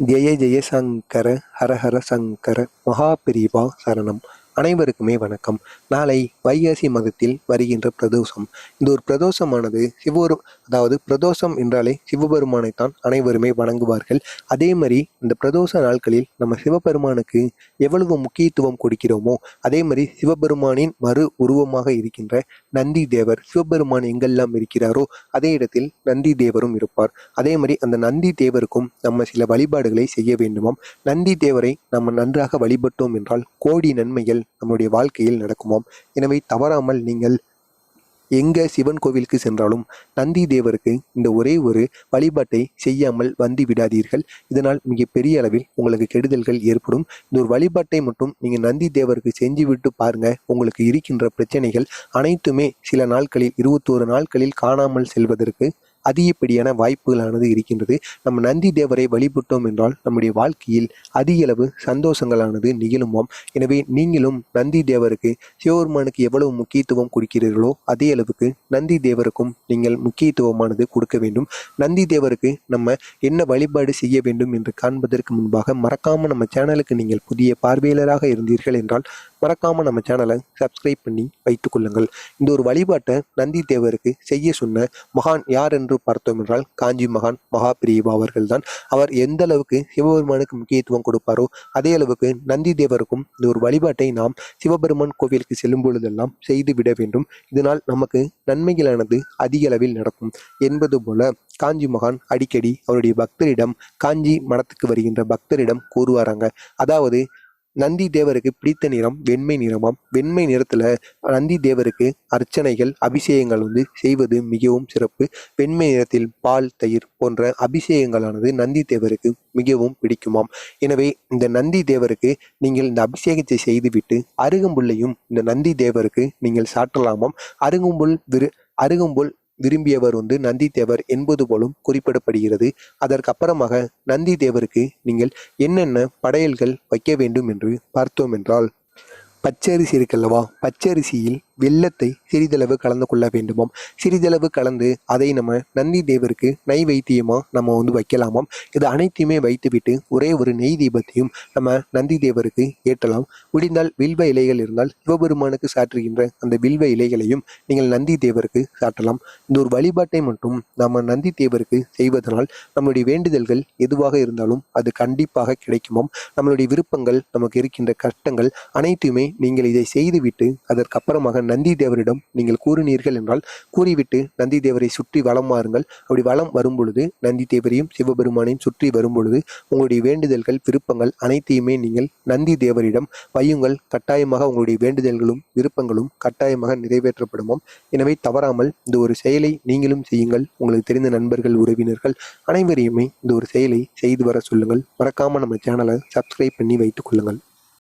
ஜெய ஜெய சங்கர ஹர ஹர சங்கர மகாபிரிவா சரணம். அனைவருக்குமே வணக்கம். நாளை வைகாசி மதத்தில் வருகின்ற பிரதோஷம். இந்த ஒரு பிரதோஷமானது அதாவது பிரதோஷம் என்றாலே சிவபெருமானைத்தான் அனைவருமே வணங்குவார்கள். அதே மாதிரி இந்த பிரதோஷ நாட்களில் நம்ம சிவபெருமானுக்கு எவ்வளவு முக்கியத்துவம் கொடுக்கிறோமோ அதே மாதிரி சிவபெருமானின் மறு உருவமாக இருக்கின்ற நந்தி தேவர், சிவபெருமான் எங்கெல்லாம் இருக்கிறாரோ அதே இடத்தில் நந்தி தேவரும் இருப்பார். அதே மாதிரி அந்த நந்தி தேவருக்கும் நம்ம சில வழிபாடுகளை செய்ய வேண்டுமாம். நந்தி தேவரை நம்ம நன்றாக வழிபட்டோம் என்றால் கோடி நன்மைகள் நம்முடைய வாழ்க்கையில் நடக்குமாம். எனவே தவறாமல் நீங்கள் எங்க சிவன் கோவிலுக்கு சென்றாலும் நந்தி தேவருக்கு இந்த ஒரே ஒரு வழிபாட்டை செய்யாமல் வந்து விடாதீர்கள். இதனால் மிகப்பெரிய அளவில் உங்களுக்கு கெடுதல்கள் ஏற்படும். இந்த ஒரு வழிபாட்டை மட்டும் நீங்க நந்தி தேவருக்கு செஞ்சு விட்டு பாருங்க. உங்களுக்கு இருக்கின்ற பிரச்சனைகள் அனைத்துமே சில நாட்களில் 21 நாட்களில் காணாமல் செல்வதற்கு அதிகப்படியான வாய்ப்புகளானது இருக்கின்றது. நம்ம நந்தி தேவரை வழிபட்டோம் என்றால் நம்முடைய வாழ்க்கையில் அதிக அளவு சந்தோஷங்களானது நிகழுமாம். எனவே நீங்களும் நந்தி தேவருக்கு சிவபெருமானுக்கு எவ்வளவு முக்கியத்துவம் கொடுக்கிறீர்களோ அதே அளவுக்கு நந்தி தேவருக்கும் நீங்கள் முக்கியத்துவமானது கொடுக்க வேண்டும். நந்தி தேவருக்கு நம்ம என்ன வழிபாடு செய்ய வேண்டும் என்று காண்பதற்கு முன்பாக மறக்காம நம்ம சேனலுக்கு நீங்கள் புதிய பார்வையாளராக இருந்தீர்கள் என்றால் மறக்காம நம்ம சேனலை சப்ஸ்கிரைப் பண்ணி வைத்துக் கொள்ளுங்கள். இந்த ஒரு வழிபாட்டை நந்தி தேவருக்கு செய்ய சொன்ன மகான் யார் என்று பார்த்தோம் என்றால் காஞ்சி மகான் மகாபிரிவா அவர்கள் தான். அவர் எந்த அளவுக்கு சிவபெருமானுக்கு முக்கியத்துவம் கொடுப்பாரோ அதே அளவுக்கு நந்தி தேவருக்கும் இந்த ஒரு வழிபாட்டை நாம் சிவபெருமான் கோவிலுக்கு செல்லும் பொழுதெல்லாம் செய்து விட வேண்டும். இதனால் நமக்கு நன்மைகளானது அதிக அளவில் நடக்கும் என்பது போல காஞ்சி மகான் அடிக்கடி அவருடைய பக்தரிடம், காஞ்சி மடத்துக்கு வருகின்ற பக்தரிடம் கூறுவாராங்க. அதாவது நந்தி தேவருக்கு பிடித்த நிறம் வெண்மை நிறமாம். வெண்மை நிறத்துல நந்தி தேவருக்கு அர்ச்சனைகள், அபிஷேகங்கள் செய்வது மிகவும் சிறப்பு. வெண்மை நிறத்தில் பால், தயிர் போன்ற அபிஷேகங்களானது நந்தி தேவருக்கு மிகவும் பிடிக்குமாம். எனவே இந்த நந்தி தேவருக்கு நீங்கள் இந்த அபிஷேகத்தை செய்துவிட்டு அருகம்புல்லையும் இந்த நந்தி தேவருக்கு நீங்கள் சாற்றலாமாம். அருகம்புல் விரும்பியவர் நந்தி தேவர் என்பது போலும் குறிப்பிடப்படுகிறது. அதற்கப்புறமாக நந்தி தேவருக்கு நீங்கள் என்னென்ன படையல்கள் வைக்க வேண்டும் என்று பார்த்தோம் என்றால், பச்சரிசி இருக்கல்லவா, பச்சரிசியில் வெல்லத்தை சிறிதளவு கலந்து கொள்ள வேண்டுமாம். சிறிதளவு கலந்து அதை நம்ம நந்தி தேவருக்கு நைவேத்தியமா நம்ம வைக்கலாமாம். இது அனைத்தையுமே வைத்துவிட்டு ஒரே ஒரு நெய் தீபத்தையும் நம்ம நந்தி தேவருக்கு ஏற்றலாம். முடிந்தால் வில்வ இலைகள் இருந்தால் சிவபெருமானுக்கு சாற்றுகின்ற அந்த வில்வ இலைகளையும் நீங்கள் நந்தி தேவருக்கு சாட்டலாம். இந்த ஒரு வழிபாட்டை மட்டும் நம்ம நந்தி தேவருக்கு செய்வதனால் நம்மளுடைய வேண்டுதல்கள் எதுவாக இருந்தாலும் அது கண்டிப்பாக கிடைக்குமாம். நம்மளுடைய விருப்பங்கள், நமக்கு இருக்கின்ற கஷ்டங்கள் அனைத்துமே நீங்கள் இதை செய்துவிட்டு அதற்கப்புறமாக நந்தி தேவரிடம் நீங்கள் கூறினீர்கள் என்றால் கூறிவிட்டு நந்தி தேவரை சுற்றி வலம் வாருங்கள். அப்படி வலம் வரும் பொழுது நந்தி தேவரையும் சிவபெருமானையும் சுற்றி வரும் பொழுது உங்களுடைய வேண்டுதல்கள், விருப்பங்கள் அனைத்தையுமே நீங்கள் நந்தி தேவரிடம் வையுங்கள். கட்டாயமாக உங்களுடைய வேண்டுதல்களும் விருப்பங்களும் கட்டாயமாக நிறைவேற்றப்படுமாம். எனவே தவறாமல் இந்த ஒரு செயலை நீங்களும் செய்யுங்கள். உங்களுக்கு தெரிந்த நண்பர்கள், உறவினர்கள் அனைவரையுமே இந்த ஒரு செயலை செய்து வர சொல்லுங்கள். மறக்காம நம்ம சேனலை சப்ஸ்கிரைப் பண்ணி வைத்துக் கொள்ளுங்கள்.